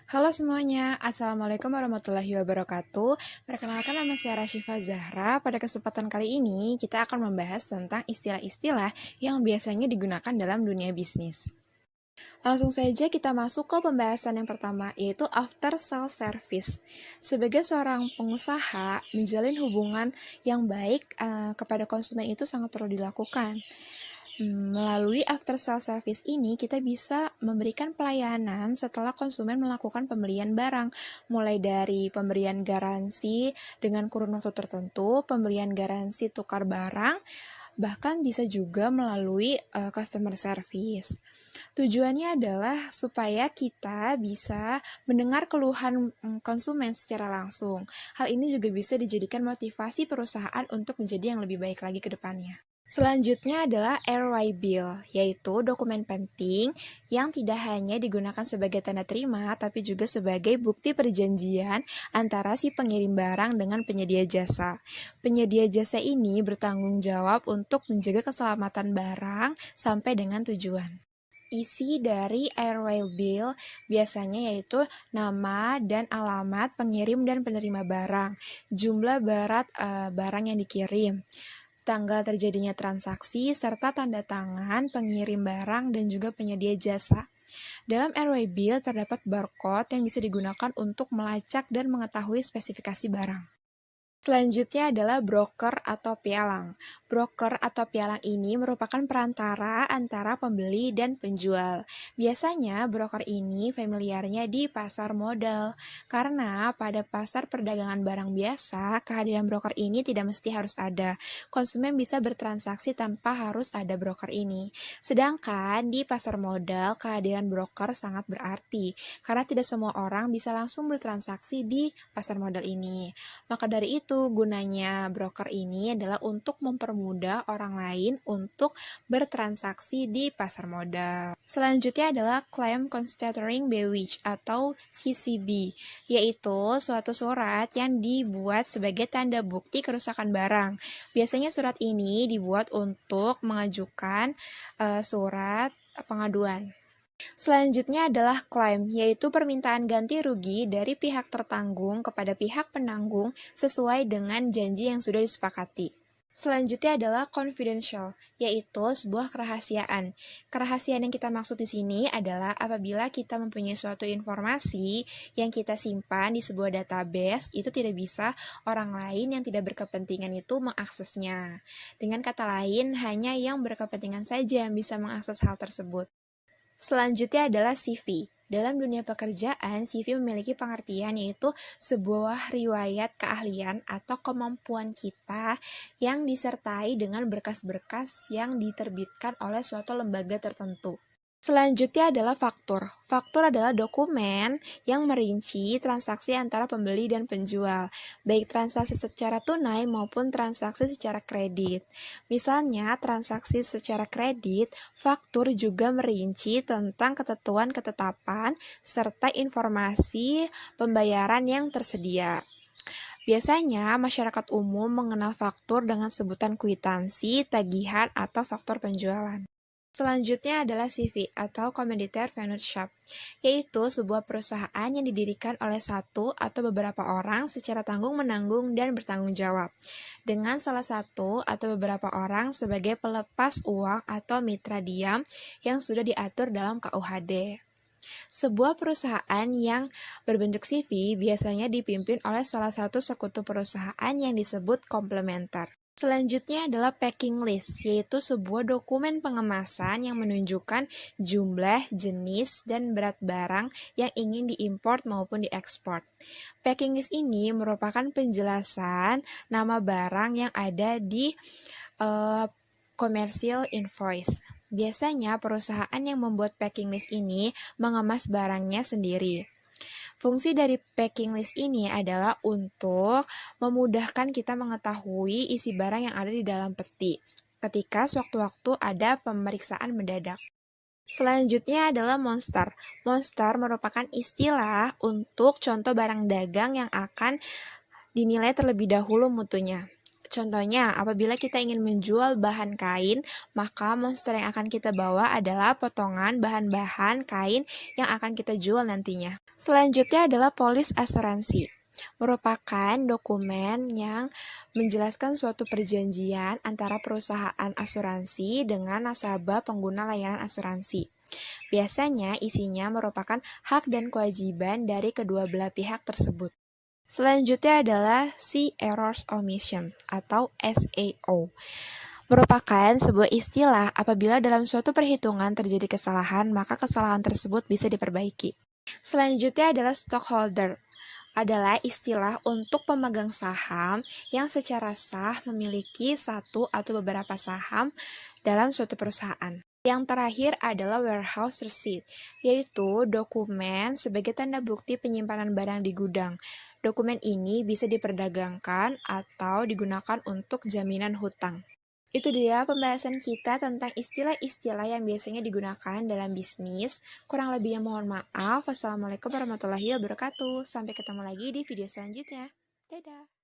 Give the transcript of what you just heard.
Halo semuanya, Assalamualaikum warahmatullahi wabarakatuh. Perkenalkan, nama saya Rashifa Zahra. Pada kesempatan kali ini, kita akan membahas tentang istilah-istilah yang biasanya digunakan dalam dunia bisnis. Langsung saja kita masuk ke pembahasan yang pertama, yaitu after sales service. Sebagai seorang pengusaha, menjalin hubungan yang baik kepada konsumen itu sangat perlu dilakukan. Melalui after sale service ini, kita bisa memberikan pelayanan setelah konsumen melakukan pembelian barang, mulai dari pemberian garansi dengan kurun waktu tertentu, pemberian garansi tukar barang, bahkan bisa juga melalui customer service. Tujuannya adalah supaya kita bisa mendengar keluhan konsumen secara langsung. Hal ini juga bisa dijadikan motivasi perusahaan untuk menjadi yang lebih baik lagi ke depannya. Selanjutnya adalah ROI Bill, yaitu dokumen penting yang tidak hanya digunakan sebagai tanda terima, tapi juga sebagai bukti perjanjian antara si pengirim barang dengan penyedia jasa. Penyedia jasa ini bertanggung jawab untuk menjaga keselamatan barang sampai dengan tujuan. Isi dari ROI Bill biasanya yaitu nama dan alamat pengirim dan penerima barang, jumlah barang yang dikirim, tanggal terjadinya transaksi, serta tanda tangan pengirim barang dan juga penyedia jasa. Dalam ROI Bill terdapat barcode yang bisa digunakan untuk melacak dan mengetahui spesifikasi barang. Selanjutnya adalah broker atau pialang. Broker atau pialang ini merupakan perantara antara pembeli dan penjual. Biasanya broker ini familiarnya di pasar modal, karena pada pasar perdagangan barang biasa, kehadiran broker ini tidak mesti harus ada. Konsumen bisa bertransaksi tanpa harus ada broker ini. Sedangkan di pasar modal, kehadiran broker sangat berarti, karena tidak semua orang bisa langsung bertransaksi di pasar modal ini. Maka dari itu, gunanya broker ini adalah untuk mempermudah orang lain untuk bertransaksi di pasar modal. Selanjutnya adalah Claim Constituting Bewitch atau CCB, yaitu suatu surat yang dibuat sebagai tanda bukti kerusakan barang. Biasanya surat ini dibuat untuk mengajukan surat pengaduan. Selanjutnya adalah klaim, yaitu permintaan ganti rugi dari pihak tertanggung kepada pihak penanggung sesuai dengan janji yang sudah disepakati. Selanjutnya adalah confidential, yaitu sebuah kerahasiaan. Kerahasiaan yang kita maksud di sini adalah apabila kita mempunyai suatu informasi yang kita simpan di sebuah database, itu tidak bisa orang lain yang tidak berkepentingan itu mengaksesnya. Dengan kata lain, hanya yang berkepentingan saja yang bisa mengakses hal tersebut. Selanjutnya adalah CV. Dalam dunia pekerjaan, CV memiliki pengertian yaitu sebuah riwayat keahlian atau kemampuan kita yang disertai dengan berkas-berkas yang diterbitkan oleh suatu lembaga tertentu. Selanjutnya adalah faktur. Faktur adalah dokumen yang merinci transaksi antara pembeli dan penjual, baik transaksi secara tunai maupun transaksi secara kredit. Misalnya, transaksi secara kredit, faktur juga merinci tentang ketentuan ketetapan serta informasi pembayaran yang tersedia. Biasanya, masyarakat umum mengenal faktur dengan sebutan kwitansi, tagihan, atau faktur penjualan. Selanjutnya adalah CV atau Commoditary Venture Shop, yaitu sebuah perusahaan yang didirikan oleh satu atau beberapa orang secara tanggung-menanggung dan bertanggung jawab, dengan salah satu atau beberapa orang sebagai pelepas uang atau mitra diam yang sudah diatur dalam KUHD. Sebuah perusahaan yang berbentuk CV biasanya dipimpin oleh salah satu sekutu perusahaan yang disebut komplementer. Selanjutnya adalah packing list, yaitu sebuah dokumen pengemasan yang menunjukkan jumlah, jenis, dan berat barang yang ingin diimport maupun diekspor. Packing list ini merupakan penjelasan nama barang yang ada di commercial invoice. Biasanya perusahaan yang membuat packing list ini mengemas barangnya sendiri. Fungsi dari packing list ini adalah untuk memudahkan kita mengetahui isi barang yang ada di dalam peti ketika sewaktu-waktu ada pemeriksaan mendadak. Selanjutnya adalah monster. Monster merupakan istilah untuk contoh barang dagang yang akan dinilai terlebih dahulu mutunya. Contohnya, apabila kita ingin menjual bahan kain, maka monster yang akan kita bawa adalah potongan bahan-bahan kain yang akan kita jual nantinya. Selanjutnya adalah polis asuransi. Merupakan dokumen yang menjelaskan suatu perjanjian antara perusahaan asuransi dengan nasabah pengguna layanan asuransi. Biasanya isinya merupakan hak dan kewajiban dari kedua belah pihak tersebut. Selanjutnya adalah Sea Errors Omission atau SAO. Merupakan sebuah istilah apabila dalam suatu perhitungan terjadi kesalahan, maka kesalahan tersebut bisa diperbaiki. Selanjutnya adalah stockholder. Adalah istilah untuk pemegang saham yang secara sah memiliki satu atau beberapa saham dalam suatu perusahaan. Yang terakhir adalah warehouse receipt, yaitu dokumen sebagai tanda bukti penyimpanan barang di gudang. Dokumen ini bisa diperdagangkan atau digunakan untuk jaminan hutang. Itu dia pembahasan kita tentang istilah-istilah yang biasanya digunakan dalam bisnis. Kurang lebihnya mohon maaf. Wassalamualaikum warahmatullahi wabarakatuh. Sampai ketemu lagi di video selanjutnya. Dadah!